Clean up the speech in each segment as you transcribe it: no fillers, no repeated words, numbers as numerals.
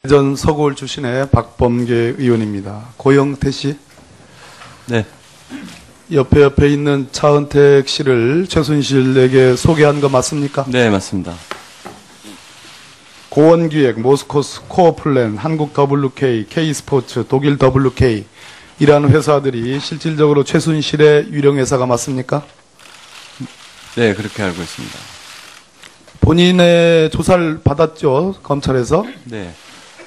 전 서구울 출신의 박범계 의원입니다. 고영태 씨. 네. 옆에 있는 차은택 씨를 최순실에게 소개한 거 맞습니까? 네, 맞습니다. 고원기획, 모스코스, 코어플랜, 한국 WK, K스포츠, 독일 WK 이라는 회사들이 실질적으로 최순실의 유령회사가 맞습니까? 네, 그렇게 알고 있습니다. 본인의 조사를 받았죠, 검찰에서. 네.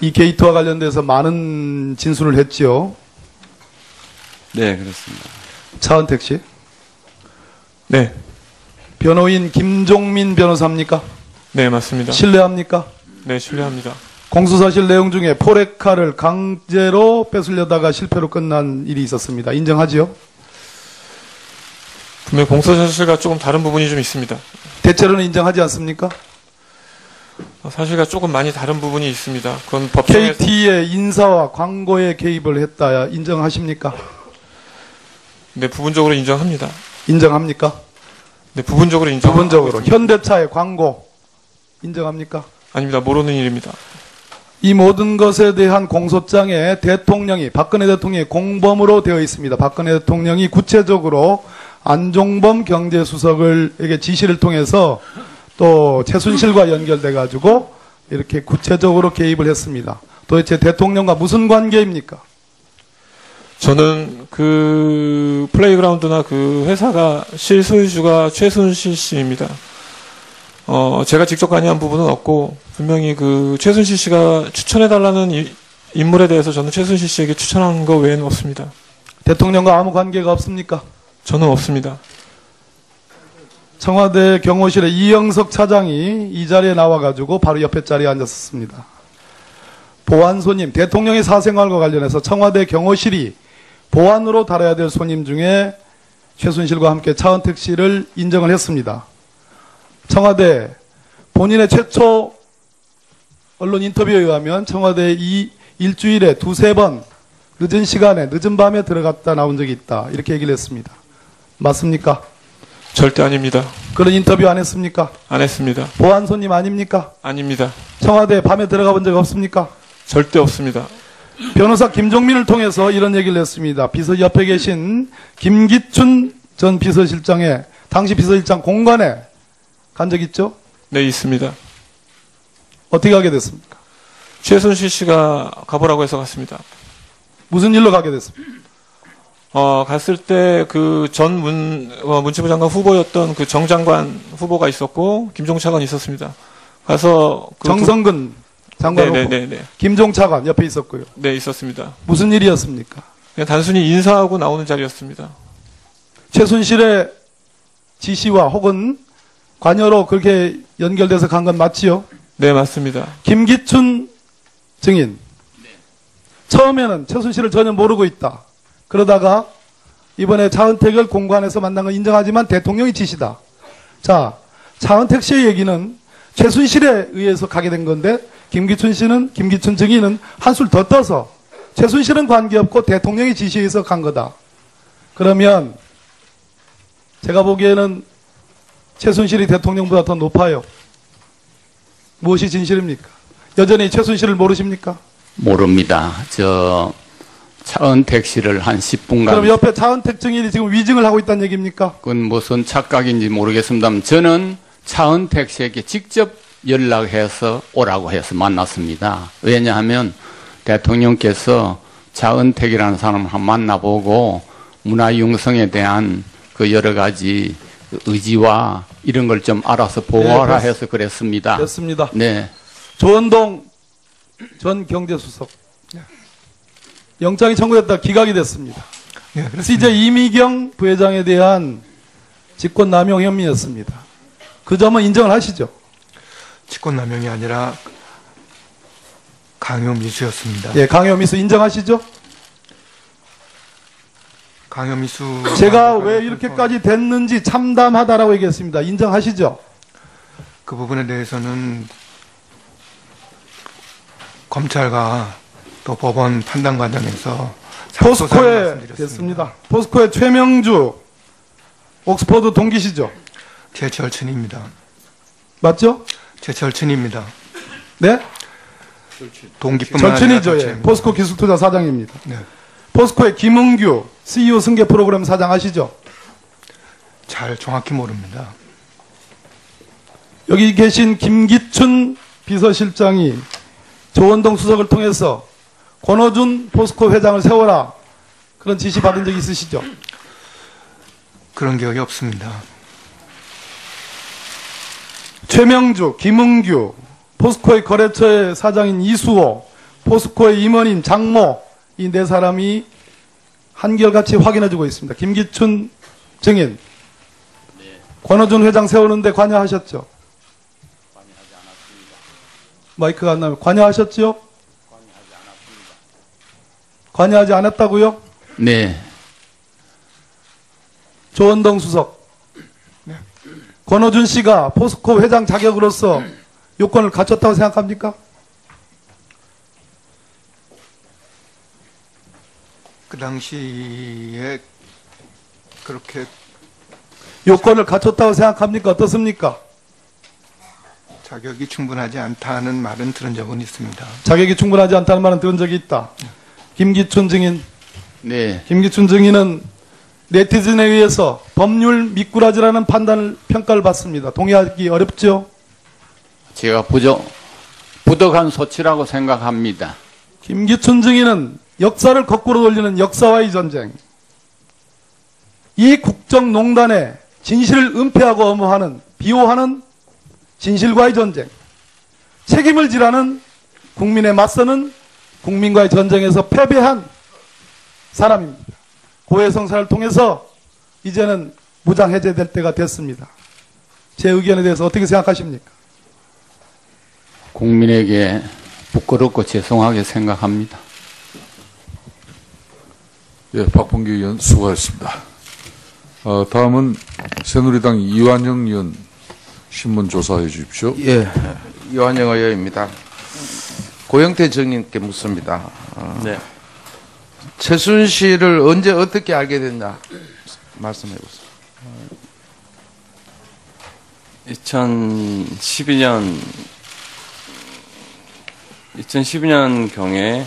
이 게이트와 관련돼서 많은 진술을 했지요. 네, 그렇습니다. 차은택 씨. 네. 변호인 김종민 변호사입니까? 네, 맞습니다. 신뢰합니까? 네, 신뢰합니다. 공수사실 내용 중에 포레카를 강제로 뺏으려다가 실패로 끝난 일이 있었습니다. 인정하지요? 분명히 공소사실과 조금 다른 부분이 좀 있습니다. 대체로는 인정하지 않습니까? 사실과 조금 많이 다른 부분이 있습니다. 그건 법정에서 KT의 인사와 광고에 개입을 했다 인정하십니까? 네, 부분적으로 인정합니다. 인정합니까? 네, 부분적으로 인정합니다. 부분적으로. 현대차의 광고 인정합니까? 아닙니다. 모르는 일입니다. 이 모든 것에 대한 공소장에 대통령이, 박근혜 대통령이 공범으로 되어 있습니다. 박근혜 대통령이 구체적으로 안종범 경제수석에게 지시를 통해서 또 최순실과 연결돼 가지고 이렇게 구체적으로 개입을 했습니다. 도대체 대통령과 무슨 관계입니까? 저는 그 플레이그라운드나 그 회사가 실소유주가 최순실 씨입니다. 제가 직접 관여한 부분은 없고 분명히 그 최순실 씨가 추천해달라는 인물에 대해서 저는 최순실 씨에게 추천한 거 외에는 없습니다. 대통령과 아무 관계가 없습니까? 저는 없습니다. 청와대 경호실의 이영석 차장이 이 자리에 나와가지고 바로 옆에 자리에 앉았습니다. 보안 손님, 대통령의 사생활과 관련해서 청와대 경호실이 보안으로 다뤄야 될 손님 중에 최순실과 함께 차은택 씨를 인정을 했습니다. 청와대 본인의 최초 언론 인터뷰에 의하면 청와대 이 일주일에 두세 번 늦은 시간에 늦은 밤에 들어갔다 나온 적이 있다 이렇게 얘기를 했습니다. 맞습니까? 절대 아닙니다. 그런 인터뷰 안 했습니까? 안 했습니다. 보안 손님 아닙니까? 아닙니다. 청와대 밤에 들어가 본 적 없습니까? 절대 없습니다. 변호사 김종민을 통해서 이런 얘기를 했습니다. 비서 옆에 계신 김기춘 전 비서실장의 당시 비서실장 공간에 간 적 있죠? 네, 있습니다. 어떻게 가게 됐습니까? 최순실 씨가 가보라고 해서 갔습니다. 무슨 일로 가게 됐습니까? 갔을 때 그 전 문체부 장관 후보였던 그 정 장관 후보가 있었고 김종차관 있었습니다. 가서 그 정성근 장관 후보, 네네네. 김종차관 옆에 있었고요. 네, 있었습니다. 무슨 일이었습니까? 그냥 단순히 인사하고 나오는 자리였습니다. 최순실의 지시와 혹은 관여로 그렇게 연결돼서 간 건 맞지요? 네, 맞습니다. 김기춘 증인. 처음에는 최순실을 전혀 모르고 있다. 그러다가 이번에 차은택을 공관에서 만난 건 인정하지만 대통령이 지시다. 자, 차은택 씨의 얘기는 최순실에 의해서 가게 된 건데 김기춘 증인은 한술 더 떠서 최순실은 관계없고 대통령의 지시에 의해서 간 거다. 그러면 제가 보기에는 최순실이 대통령보다 더 높아요. 무엇이 진실입니까? 여전히 최순실을 모르십니까? 모릅니다. 차은택 씨를 한 10분간. 그럼 옆에 차은택 증인이 지금 위증을 하고 있다는 얘기입니까? 그건 무슨 착각인지 모르겠습니다만 저는 차은택 씨에게 직접 연락해서 오라고 해서 만났습니다. 왜냐하면 대통령께서 차은택이라는 사람을 한번 만나보고 문화융성에 대한 그 여러 가지 의지와 이런 걸 좀 알아서 보고하라 해서 그랬습니다. 됐습니다. 네. 조원동 전 경제수석. 영장이 청구됐다 기각이 됐습니다. 네, CJ 이미경 부회장에 대한 직권남용 혐의였습니다. 그 점은 인정을 하시죠? 직권남용이 아니라 강요미수였습니다. 예, 강요미수 인정하시죠? 강요미수. 제가 왜 이렇게까지 됐는지 참담하다라고 얘기했습니다. 인정하시죠? 그 부분에 대해서는 검찰과 또 법원 판단 과정에서 포스코에 됐습니다. 포스코의 최명주 옥스퍼드 동기시죠? 제 절친입니다. 맞죠? 제 절친입니다. 네? 동기뿐만 아니라 절친이죠. 예. 자체입니다. 포스코 기술투자 사장입니다. 네. 포스코의 김은규 CEO 승계 프로그램 사장 아시죠? 잘 정확히 모릅니다. 여기 계신 김기춘 비서실장이 조원동 수석을 통해서 권호준 포스코 회장을 세워라 그런 지시 받은 적 있으시죠? 그런 기억이 없습니다. 최명주, 김은규, 포스코의 거래처의 사장인 이수호, 포스코의 임원인 장모 이 네 사람이 한결같이 확인해주고 있습니다. 김기춘 증인, 권호준 회장 세우는데 관여하셨죠? 관여하지 않았습니다. 마이크가 안 나면 관여하셨죠? 관여하지 않았습니다. 관여하지 않았다고요? 네. 조원동 수석. 권호준 씨가 포스코 회장 자격으로서 요건을 갖췄다고 생각합니까? 그 당시에 그렇게 요건을 갖췄다고 생각합니까? 어떻습니까? 자격이 충분하지 않다는 말은 들은 적은 있습니다. 자격이 충분하지 않다는 말은 들은 적이 있다. 김기춘 증인. 네. 김기춘 증인은 네티즌에 의해서 법률 미꾸라지라는 평가를 받습니다. 동의하기 어렵죠? 제가 부덕한 소치라고 생각합니다. 김기춘 증인은 역사를 거꾸로 돌리는 역사와의 전쟁, 이 국정농단에 진실을 은폐하고 엄호하는, 비호하는 진실과의 전쟁, 책임을 지라는 국민에 맞서는 국민과의 전쟁에서 패배한 사람입니다. 고해성사를 통해서 이제는 무장 해제될 때가 됐습니다. 제 의견에 대해서 어떻게 생각하십니까? 국민에게 부끄럽고 죄송하게 생각합니다. 예, 박봉기 의원 수고하셨습니다. 다음은 새누리당 이완영 의원 신문 조사해 주십시오. 예, 이완영 의원입니다. 고영태 정님께 묻습니다. 네. 최순실을 언제 어떻게 알게 됐냐 말씀해 보세요. 2012년 경에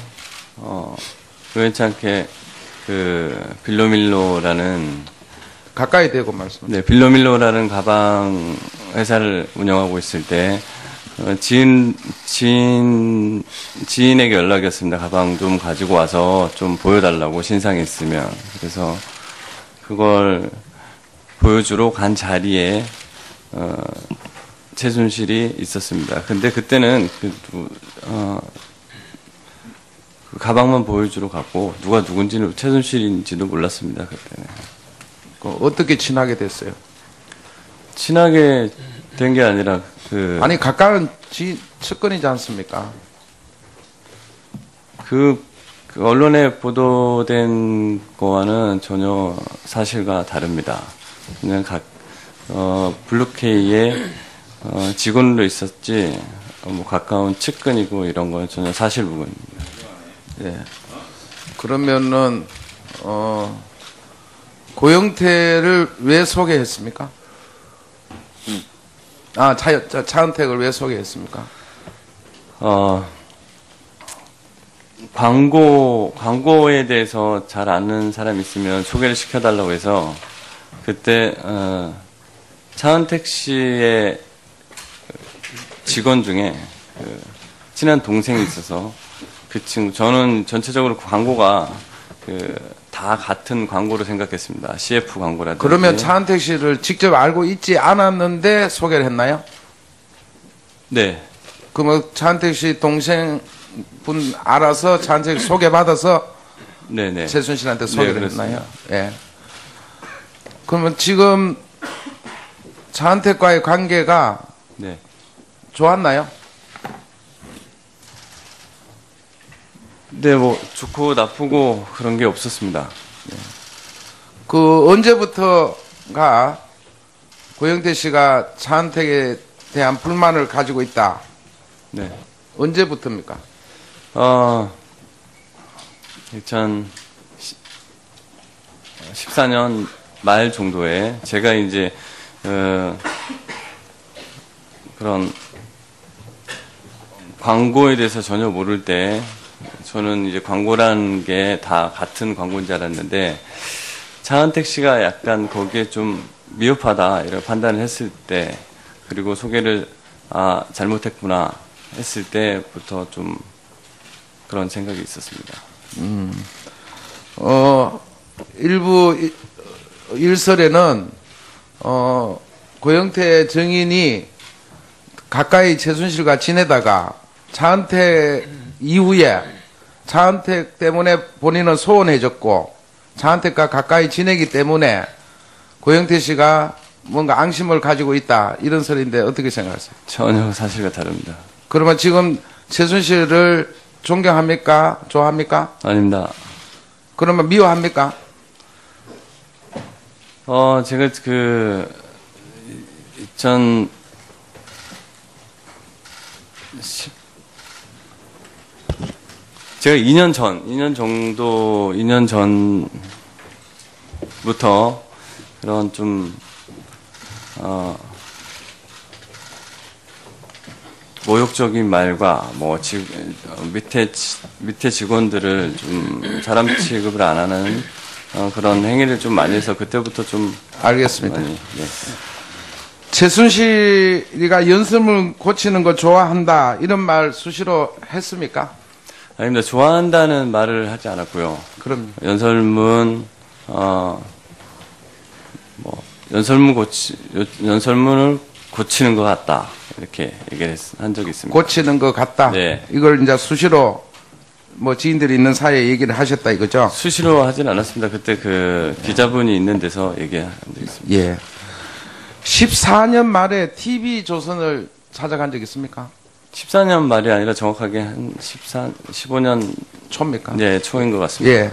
우연찮게 빌로밀로라는 가까이 대고 말씀. 네, 빌로밀로라는 가방 회사를 운영하고 있을 때 지인에게 연락이 왔습니다. 가방 좀 가지고 와서 좀 보여달라고 신상이 있으면. 그래서 그걸 보여주러 간 자리에 최순실이 있었습니다. 근데 그때는 그 가방만 보여주러 갔고 누가 누군지는 최순실인지도 몰랐습니다. 그때는. 어떻게 친하게 됐어요? 친하게 된 게 아니라 아니 가까운 측근이지 않습니까? 그 언론에 보도된 거와는 전혀 사실과 다릅니다. 그냥 블루케이의 직원으로 있었지 뭐 가까운 측근이고 이런 건 전혀 사실무근입니다. 예. 그러면은 고영태를 왜 소개했습니까? 차은택을 왜 소개했습니까? 광고에 대해서 잘 아는 사람이 있으면 소개를 시켜달라고 해서 그때 차은택 씨의 직원 중에 친한 동생이 있어서 그 친구, 저는 전체적으로 광고가 다 같은 광고로 생각했습니다. CF 광고라든지. 그러면 차은택 씨를 직접 알고 있지 않았는데 소개를 했나요? 네. 그러면 차은택 씨 동생 분 알아서 차은택 소개받아서 네네. 최순실한테 소개를 네, 했나요? 예. 그러면 지금 차은택과의 관계가 네. 좋았나요? 네, 뭐 좋고 나쁘고 그런 게 없었습니다. 네. 그 언제부터가 고영태 씨가 차은택에 대한 불만을 가지고 있다? 네. 언제부터입니까? 2014년 말 정도에 제가 이제 그런 광고에 대해서 전혀 모를 때 저는 이제 광고라는 게 다 같은 광고인 줄 알았는데 차은택 씨가 약간 거기에 좀 미흡하다 이런 판단을 했을 때 그리고 소개를 잘못했구나 했을 때부터 좀 그런 생각이 있었습니다. 일부 일설에는 고영태 정인이 가까이 최순실과 지내다가 차은택 이후에 차은택 때문에 본인은 소원해졌고 차은택과 가까이 지내기 때문에 고영태 씨가 뭔가 앙심을 가지고 있다 이런 소리인데 어떻게 생각하세요? 전혀 사실과 다릅니다. 그러면 지금 최순실을 존경합니까? 좋아합니까? 아닙니다. 그러면 미워합니까? 제가 제가 2년 전부터 그런 좀, 모욕적인 말과, 밑에 직원들을 좀 사람 취급을 안 하는, 그런 행위를 좀 많이 해서 그때부터 좀. 알겠습니다. 많이, 네. 최순실이가 연설문 고치는 거 좋아한다 이런 말 수시로 했습니까? 아닙니다. 좋아한다는 말을 하지 않았고요. 그럼 연설문을 고치는 것 같다. 이렇게 얘기를 한 적이 있습니다. 고치는 것 같다. 네. 이걸 이제 수시로 지인들이 있는 사이에 얘기를 하셨다 이거죠? 수시로 하진 않았습니다. 그때 그 기자분이 있는 데서 얘기한 적이 있습니다. 예. 14년 말에 TV조선을 찾아간 적 있습니까? 14년 말이 아니라 정확하게 한 15년 초입니까? 네, 초인 것 같습니다. 예.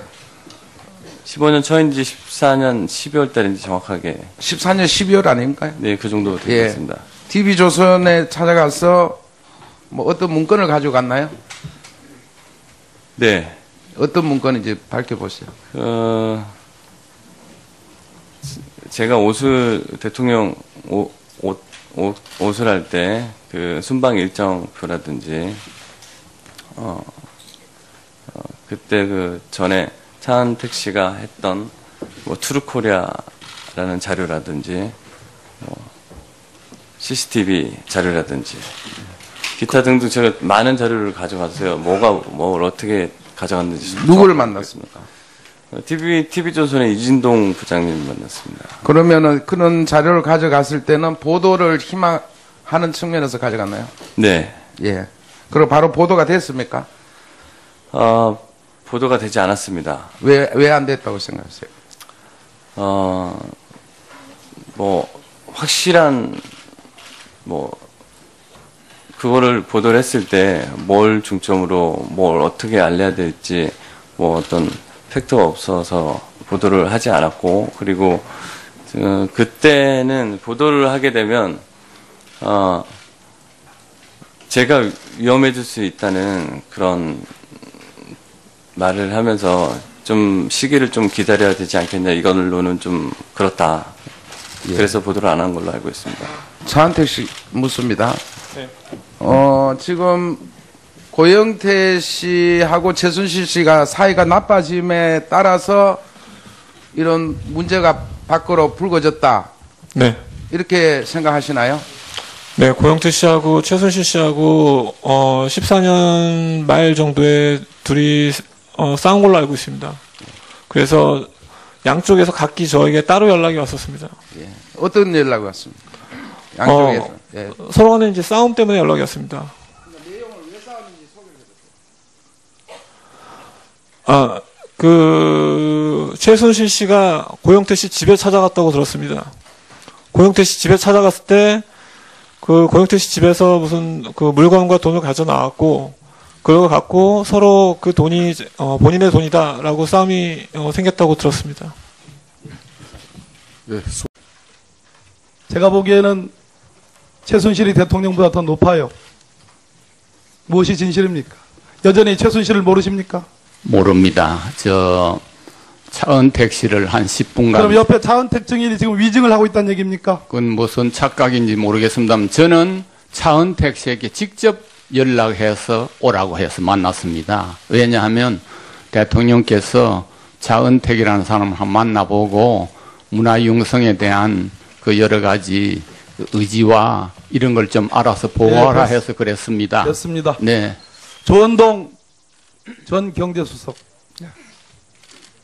15년 초인지 14년 12월 달인지 정확하게 14년 12월 아닌가요? 네, 그 정도 예. 되겠습니다. TV조선에 찾아가서 어떤 문건을 가지고 갔나요? 네. 어떤 문건인지 밝혀보세요. 제가 대통령 옷을 할 때 그 순방 일정표라든지 그때 그 전에 차은택 씨가 했던 트루코리아라는 자료라든지 CCTV 자료라든지 기타 등등 제가 많은 자료를 가져갔어요. 뭘 어떻게 가져갔는지. 누구를 만났습니까? TV조선의 이진동 부장님 만났습니다. 그러면은 그런 자료를 가져갔을 때는 보도를 희망하는 측면에서 가져갔나요? 네. 예. 그리고 바로 보도가 됐습니까? 보도가 되지 않았습니다. 왜 안 됐다고 생각하세요? 확실한, 그거를 보도를 했을 때 뭘 중점으로 뭘 어떻게 알려야 될지 어떤 팩트가 없어서 보도를 하지 않았고, 그리고 그때는 보도를 하게 되면 제가 위험해질 수 있다는 그런 말을 하면서 좀 시기를 좀 기다려야 되지 않겠냐, 이걸로는 좀 그렇다. 예. 그래서 보도를 안 한 걸로 알고 있습니다. 차은택 씨 묻습니다. 네. 지금 고영태 씨하고 최순실 씨가 사이가 나빠짐에 따라서 이런 문제가 밖으로 불거졌다. 네. 이렇게 생각하시나요? 네, 고영태 씨하고 최순실 씨하고 14년 말 정도에 둘이 싸운 걸로 알고 있습니다. 그래서 양쪽에서 각기 저에게 따로 연락이 왔었습니다. 예. 어떤 연락이 왔습니까? 양쪽에서. 예. 서로 간에 이제 싸움 때문에 연락이 왔습니다. 내용을 왜 싸웠는지 소개를 해주세요. 최순실 씨가 고영태 씨 집에 찾아갔다고 들었습니다. 고영태 씨 집에 찾아갔을 때, 고영태 씨 집에서 무슨 물건과 돈을 가져 나왔고, 그걸 갖고 서로 그 돈이, 본인의 돈이다라고 싸움이 생겼다고 들었습니다. 네, 제가 보기에는 최순실이 대통령보다 더 높아요. 무엇이 진실입니까? 여전히 최순실을 모르십니까? 모릅니다. 차은택 씨를 한 10분간. 그럼 옆에 차은택 증인이 지금 위증을 하고 있다는 얘기입니까? 그건 무슨 착각인지 모르겠습니다만 저는 차은택 씨에게 직접 연락해서 오라고 해서 만났습니다. 왜냐하면 대통령께서 차은택이라는 사람을 한번 만나보고 문화융성에 대한 그 여러 가지 의지와 이런 걸 좀 알아서 보호하라 해서 그랬습니다. 됐습니다. 네. 조원동 전 경제수석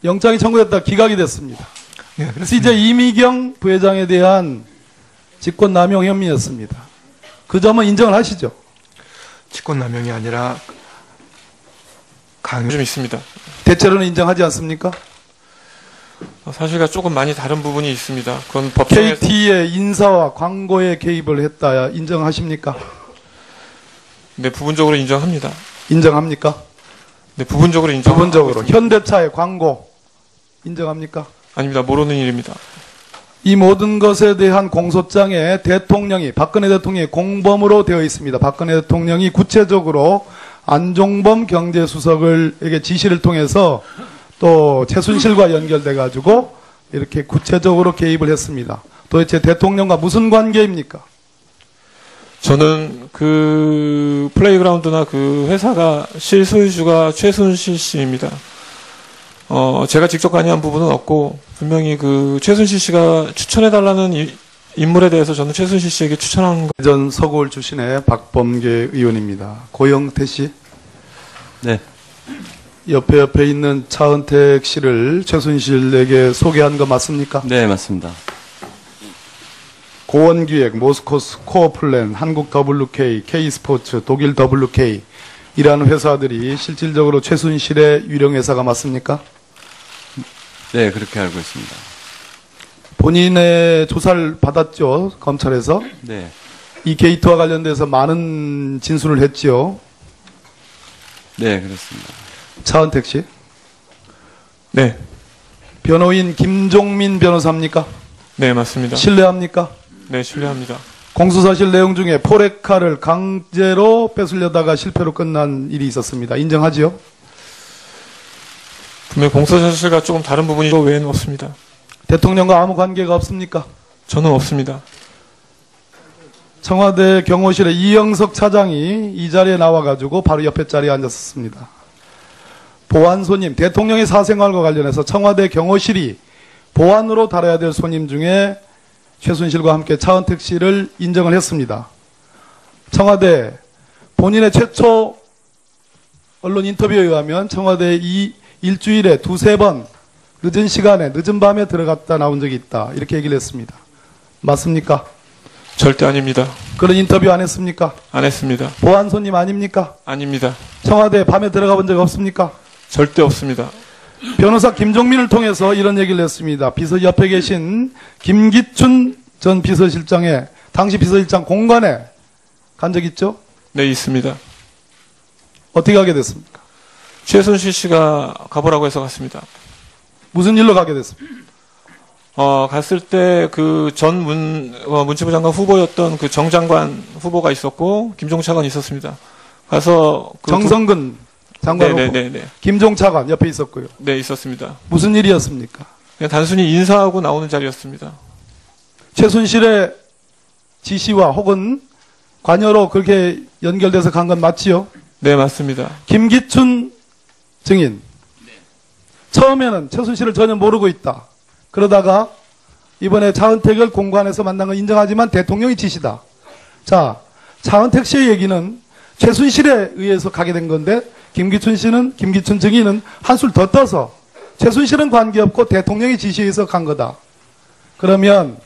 영장이 청구됐다 기각이 됐습니다. 예, 그래서 이제 이미경 부회장에 대한 직권남용 혐의였습니다. 그 점은 인정을 하시죠? 직권남용이 아니라 강요. 좀 있습니다. 대체로는 인정하지 않습니까? 사실과 조금 많이 다른 부분이 있습니다. 그건 법정에서 KT의 인사와 광고에 개입을 했다 인정하십니까? 네, 부분적으로 인정합니다. 인정합니까? 네, 부분적으로 인정합니다. 부분적으로 현대차의 광고 인정합니까? 아닙니다. 모르는 일입니다. 이 모든 것에 대한 공소장에 대통령이 박근혜 대통령이 공범으로 되어 있습니다. 박근혜 대통령이 구체적으로 안종범 경제수석에게 지시를 통해서 또 최순실과 연결돼 가지고 이렇게 구체적으로 개입을 했습니다. 도대체 대통령과 무슨 관계입니까? 저는 그 플레이그라운드나 그 회사가 실소유주가 최순실 씨입니다. 제가 직접 관여한 부분은 없고 분명히 그 최순실 씨가 추천해달라는 인물에 대해서 저는 최순실 씨에게 추천한 거. 전 서울 출신의 박범계 의원입니다. 고영태 씨, 네. 옆에 있는 차은택 씨를 최순실에게 소개한 거 맞습니까? 네, 맞습니다. 고원기획, 모스코스 코어플랜, 한국 WK, K스포츠, 독일 WK 이라는 회사들이 실질적으로 최순실의 유령 회사가 맞습니까? 네, 그렇게 알고 있습니다. 본인의 조사를 받았죠, 검찰에서. 네. 이 게이트와 관련돼서 많은 진술을 했지요. 네, 그렇습니다. 차은택 씨. 네, 변호인 김종민 변호사입니까? 네 맞습니다. 신뢰합니까? 네, 신뢰합니다. 공수사실 내용 중에 포레카를 강제로 뺏으려다가 실패로 끝난 일이 있었습니다. 인정하지요? 분명 공소사실과 조금 다른 부분이 외에는 없습니다. 대통령과 아무 관계가 없습니까? 저는 없습니다. 청와대 경호실의 이영석 차장이 이 자리에 나와가지고 바로 옆에 자리에 앉았습니다. 보안 손님, 대통령의 사생활과 관련해서 청와대 경호실이 보안으로 다뤄야 될 손님 중에 최순실과 함께 차은택 씨를 인정을 했습니다. 청와대 본인의 최초 언론 인터뷰에 의하면 청와대 이 일주일에 두세 번 늦은 시간에 늦은 밤에 들어갔다 나온 적이 있다. 이렇게 얘기를 했습니다. 맞습니까? 절대 아닙니다. 그런 인터뷰 안 했습니까? 안 했습니다. 보안 손님 아닙니까? 아닙니다. 청와대 밤에 들어가 본 적 없습니까? 절대 없습니다. 변호사 김종민을 통해서 이런 얘기를 했습니다. 비서 옆에 계신 김기춘 전 비서실장의 당시 비서실장 공간에 간 적 있죠? 네, 있습니다. 어떻게 가게 됐습니까? 최순실 씨가 가보라고 해서 갔습니다. 무슨 일로 가게 됐습니까? 갔을 때 그 전 문체부 장관 후보였던 그 정 장관 후보가 있었고 김종 차관이 있었습니다. 가서 그 정성근 장관 후보, 네네네. 김종 차관 옆에 있었고요. 네, 있었습니다. 무슨 일이었습니까? 그냥 단순히 인사하고 나오는 자리였습니다. 최순실의 지시와 혹은 관여로 그렇게 연결돼서 간 건 맞지요? 네, 맞습니다. 김기춘 증인. 처음에는 최순실을 전혀 모르고 있다. 그러다가 이번에 차은택을 공관에서 만난 건 인정하지만 대통령이 지시다. 자, 차은택 씨의 얘기는 최순실에 의해서 가게 된 건데 김기춘 증인은 한술 더 떠서 최순실은 관계없고 대통령의 지시에 의해서 간 거다. 그러면